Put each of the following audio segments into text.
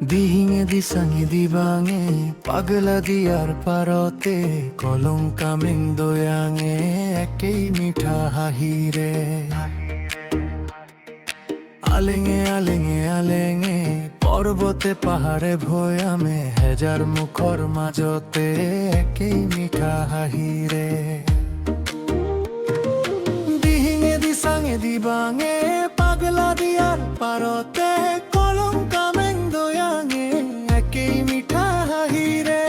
দিহিঙে দিসাঙে দিবাঙে পাগলা দিয়ার পারতে কলঙ্কামিং দয়াঙে একেই মিঠা হাহিরে আলেঙে আলেঙে আলেঙে পর্বতে পাহাড়ে ভয়ামে হেজার মুখর মাজতে একেই মিঠা হাহিরে দিহিঙে দিসাঙে দিবাঙে পাগলা দিয়ার পারতে কলঙ্কামিং দয়াঙে একেই মিঠা হাহিরে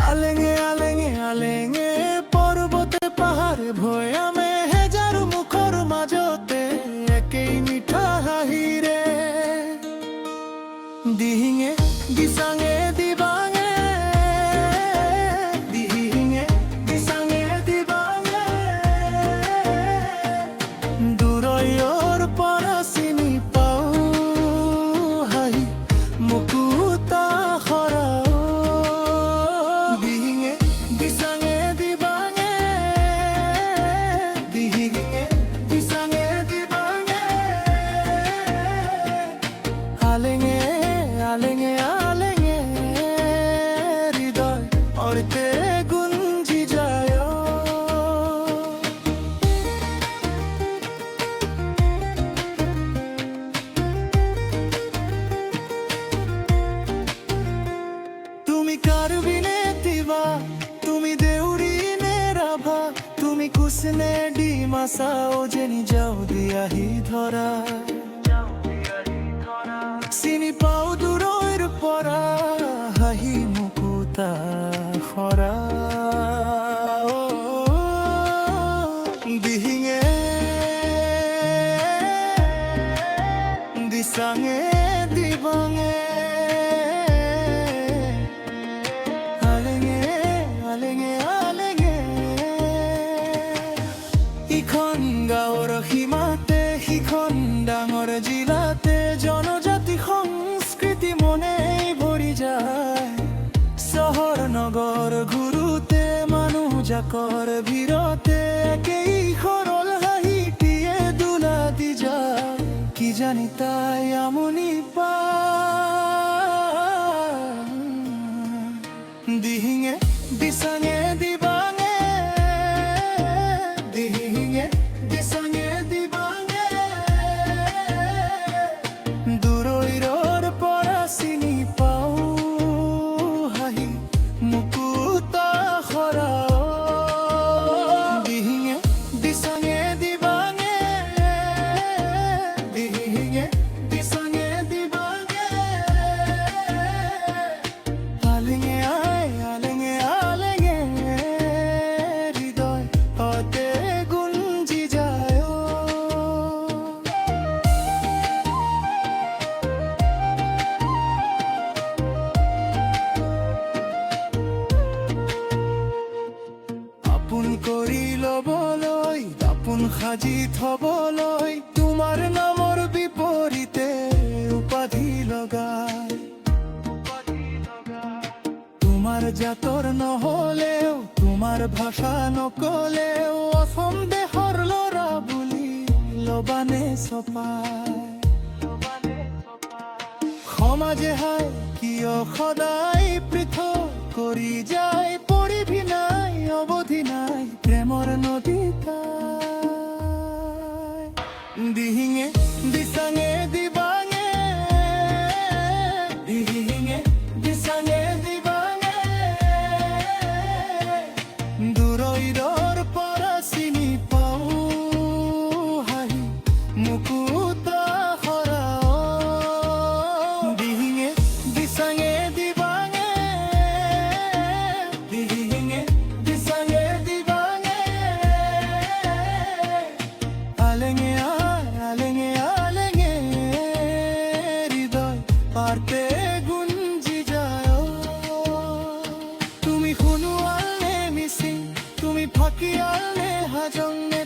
আলেঙে আলেঙে আলেঙে পর্বতে পাহাড়ে ভয়ামে হেজার মুখর মাজতে একেই মিঠা হাহিরে দিহিঙে দিসাঙে দিবাঙে দিহিঙে দিসাঙে দিবাঙে দূৰৈৰ পৰা চিনি পাও হাঁহি মুকুতা খৰাও দিহিঙে দিসাঙে দিবাঙে দিহিঙে দিসাঙে দিবাঙে আলেঙে আলেঙে আলেঙে হৃদয় অর্থে গুঞ্জি যায় তুমি কারবিনে দিবা তুমি দেউরি নে রাভা তুমি কুসনে ডিমাসা ও জেনি যাও দিয়াহি ধরা চিনি পাও দূৰৈৰ পৰা হাঁহি মুকুতা খৰা দিহিঙে দিসাঙে দিবাঙে আলেঙে আলেঙে আলেঙে ইখন গাঁৱৰ সীমাতে সিখন ডাঙৰ জিলাতে জনজাতি সংস্কৃতি মনেই ভৰি যায় চহৰ নগৰ ঘূৰোতে মানুহ জাকৰ ভিৰতে একেই সৰল হাঁহিটিয়ে দোলা দি যায় কি জানি তাই আমনি পায় দিহিঙে দিসাঙে দিবাঙে দিহিঙে দিসাঙে দিবাঙে দূৰৈৰ পৰা চিনি পাও হাঁহি মুকুতা খৰাও দিহিঙে দিসাঙে দিবাঙে দিহিঙে দিসাঙে দিবাঙে আলেঙে আলেঙে আলেঙে হৃদয় অতে গুঞ্জি যায় আপোন কৰি ল'বলৈ আপোন সাজি থবলৈ তোমাৰ নামৰ বিপৰীতে উপাধি লগাই তোমাৰ জাতৰ নহলেও তোমাৰ ভাষা নকলেও অসম দেশৰ ল'ৰা বুলি লবানে চপাই সমাজে হাই কিয় সদায় পৃথক কৰি যায় পৰিধি নাই অৱধি নাই প্ৰেমৰ নদী তাই দিহিঙে দিসাঙে দিবাঙে দিহিঙে দিসাঙে দিবাঙে দূৰৈৰ পৰা চিনি পাও হাঁহি মুকুতা খৰাও দিহিঙে দিসাঙে দিবাঙে দিহিঙে দিসাঙে দিবাঙে আলেঙে আলেঙে আলেঙে হৃদয় পারতে গুঞ্জি যায় তুমি শুনোৱালনে মিচিং তুমি ফাঁকিয়ালনে হাজং নে